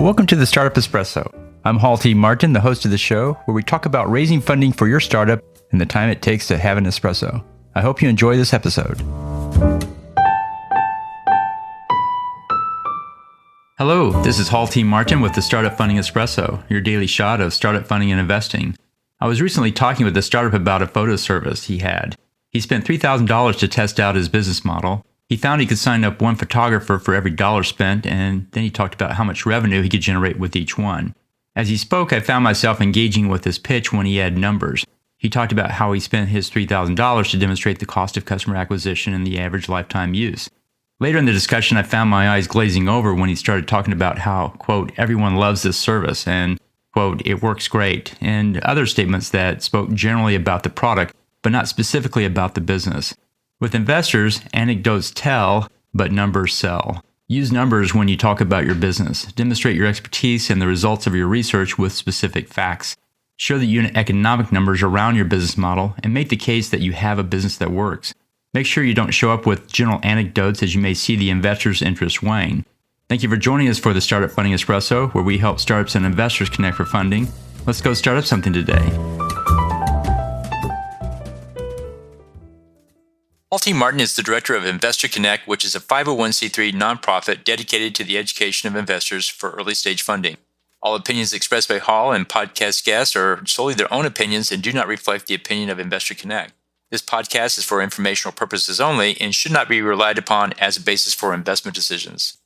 Welcome to the Startup Espresso. I'm Hall T. Martin, the host of the show, where we talk about raising funding for your startup and the time it takes to have an espresso. I hope you enjoy this episode. Hello, this is Hall T. Martin with the Startup Funding Espresso, your daily shot of startup funding and investing. I was recently talking with a startup about a photo service he had. He spent $3,000 to test out his business model. He found he could sign up one photographer for every dollar spent, and then he talked about how much revenue he could generate with each one. As he spoke, I found myself engaging with his pitch when he had numbers. He talked about how he spent his $3,000 to demonstrate the cost of customer acquisition and the average lifetime use. Later in the discussion, I found my eyes glazing over when he started talking about how, quote, everyone loves this service, and, quote, it works great, and other statements that spoke generally about the product, but not specifically about the business. With investors, anecdotes tell, but numbers sell. Use numbers when you talk about your business. Demonstrate your expertise and the results of your research with specific facts. Show the unit economic numbers around your business model and make the case that you have a business that works. Make sure you don't show up with general anecdotes, as you may see the investor's interest wane. Thank you for joining us for the Startup Funding Espresso, where we help startups and investors connect for funding. Let's go start up something today. Hall T. Martin is the director of Investor Connect, which is a 501c3 nonprofit dedicated to the education of investors for early stage funding. All opinions expressed by Hall and podcast guests are solely their own opinions and do not reflect the opinion of Investor Connect. This podcast is for informational purposes only and should not be relied upon as a basis for investment decisions.